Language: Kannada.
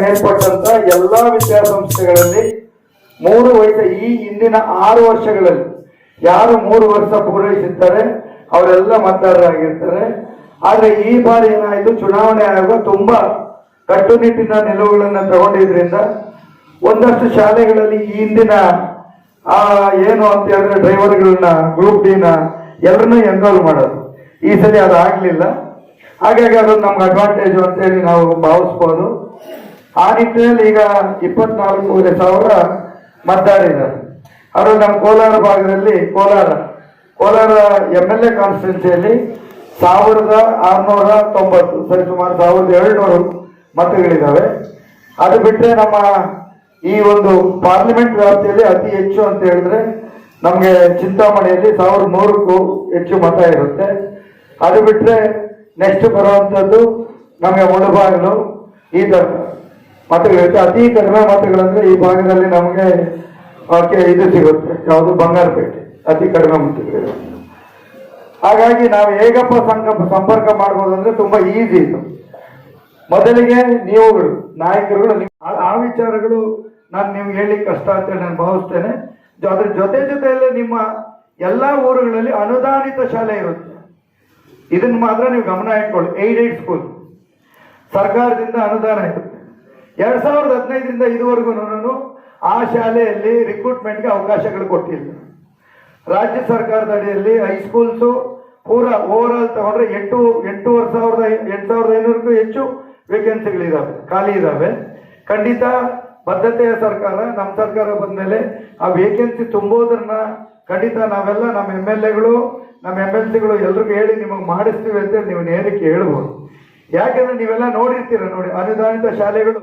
ಮೇಲ್ಪಟ್ಟಂತ ಎಲ್ಲಾ ವಿದ್ಯಾಸಂಸ್ಥೆಗಳಲ್ಲಿ 3 ವರ್ಷ ಈ ಹಿಂದಿನ 6 ವರ್ಷಗಳಲ್ಲಿ ಯಾರು 3 ವರ್ಷ ಪೂರೈಸಿರ್ತಾರೆ ಅವರೆಲ್ಲ ಮತದಾರರಾಗಿರ್ತಾರೆ. ಆದ್ರೆ ಈ ಬಾರಿ ಏನಾಯ್ತು, ಚುನಾವಣೆ ಆಯೋಗ ತುಂಬಾ ಕಟ್ಟುನಿಟ್ಟಿನ ನಿಲುವುಗಳನ್ನ ತಗೊಂಡಿದ್ರಿಂದ ಒಂದಷ್ಟು ಶಾಲೆಗಳಲ್ಲಿ ಈ ಹಿಂದಿನ ಏನು ಅಂತ ಹೇಳಿದ್ರೆ ಡ್ರೈವರ್ಗಳನ್ನ ಗ್ರೂಪ್ ಡಿನ ಎಲ್ಲರನ್ನೂ ಎನ್ರೋಲ್ ಮಾಡೋದು. ಈ ಸಲ ಅದು ಆಗ್ಲಿಲ್ಲ. ಹಾಗಾಗಿ ಅದು ನಮ್ಗೆ ಅಡ್ವಾಂಟೇಜ್ ಅಂತೇಳಿ ನಾವು ಭಾವಿಸ್ಬೋದು. ಆ ನಿಟ್ಟಿನಲ್ಲಿ ಈಗ 24,500 ಮತದಾರರಿದ್ದಾರೆ. ಅವರು ನಮ್ಮ ಕೋಲಾರ ಭಾಗದಲ್ಲಿ ಕೋಲಾರ MLA ಕಾನ್ಸ್ಟಿಟ್ಯೂನ್ಸಿಯಲ್ಲಿ 1690 ಸರಿ ಸುಮಾರು 1700 ಮತಗಳಿದ್ದಾವೆ. ಅದು ಬಿಟ್ಟರೆ ನಮ್ಮ ಈ ಒಂದು ಪಾರ್ಲಿಮೆಂಟ್ ವ್ಯಾಪ್ತಿಯಲ್ಲಿ ಅತಿ ಹೆಚ್ಚು ಅಂತ ಹೇಳಿದ್ರೆ ನಮಗೆ ಚಿಂತಾಮಣಿಯಲ್ಲಿ 1100ಕ್ಕೂ ಹೆಚ್ಚು ಮತ ಇರುತ್ತೆ. ಅದು ಬಿಟ್ಟರೆ ನೆಕ್ಸ್ಟ್ ಬರುವಂಥದ್ದು ನಮಗೆ ಮುಳಬಾಗಿಲು, ಈ ಥರ ಮತಗಳಿರುತ್ತೆ. ಅತಿ ಕಡಿಮೆ ಮತಗಳಂದ್ರೆ ಈ ಭಾಗದಲ್ಲಿ ನಮಗೆ ಇದು ಸಿಗುತ್ತೆ, ಯಾವುದು ಬಂಗಾರಪೇಟೆ, ಅತಿ ಕಡಿಮೆ ಮತಗಳಿವೆ. ಹಾಗಾಗಿ ನಾವು ಹೇಗಪ್ಪ ಸಂಪರ್ಕ ಮಾಡ್ಬೋದು ಅಂದ್ರೆ ತುಂಬಾ ಈಸಿ ಇದು. ಮೊದಲಿಗೆ ನೀವುಗಳು ನಾಯಕರುಗಳು ಆ ವಿಚಾರಗಳು ನಾನು ನಿಮ್ಗೆ ಹೇಳಲಿಕ್ಕೆ ಕಷ್ಟ ಅಂತೇಳಿ ನಾನು ಭಾವಿಸ್ತೇನೆ. ಅದ್ರ ಜೊತೆಯಲ್ಲೇ ನಿಮ್ಮ ಎಲ್ಲಾ ಊರುಗಳಲ್ಲಿ ಅನುದಾನಿತ ಶಾಲೆ ಇರುತ್ತೆ. ಇದನ್ನ ಮಾತ್ರ ನೀವು ಗಮನ ಇಟ್ಕೊಳ್ಳಿ. ಏಡೆಡ್ ಸ್ಕೂಲ್ ಸರ್ಕಾರದಿಂದ ಅನುದಾನ ಇರುತ್ತೆ. 2015ರಿಂದ ಇದುವರೆಗೂ ಆ ಶಾಲೆಯಲ್ಲಿ ರಿಕ್ರೂಟ್ಮೆಂಟ್ಗೆ ಅವಕಾಶಗಳು ಕೊಟ್ಟಿಲ್ಲ. ರಾಜ್ಯ ಸರ್ಕಾರದ ಅಡಿಯಲ್ಲಿ ಹೈಸ್ಕೂಲ್ಸು ಪೂರಾ ಓವರ್ ಆಲ್ ತಗೊಂಡ್ರೆ 8,500ಕ್ಕೂ ಹೆಚ್ಚು ವೇಕೆನ್ಸಿಗಳಿದಾವೆ, ಖಾಲಿ ಇದಾವೆ. ಖಂಡಿತ ಬದ್ಧತೆಯ ಸರ್ಕಾರ, ನಮ್ಮ ಸರ್ಕಾರ ಬಂದ್ಮೇಲೆ ಆ ವೇಕೆನ್ಸಿ ತುಂಬೋದನ್ನ ಖಂಡಿತ ನಾವೆಲ್ಲ ನಮ್ಮ MLAಗಳು, ನಮ್ಮ MLCಗಳು ಎಲ್ರಿಗೂ ಹೇಳಿ ನಿಮಗೆ ಮಾಡಿಸ್ತೀವಿ ಅಂತ ನೀವು ನೇರಕ್ಕೆ ಹೇಳ್ಬೋದು. ಯಾಕೆಂದ್ರೆ ನೀವೆಲ್ಲ ನೋಡಿರ್ತೀರ ನೋಡಿ, ಅನುದಾನಿತ ಶಾಲೆಗಳು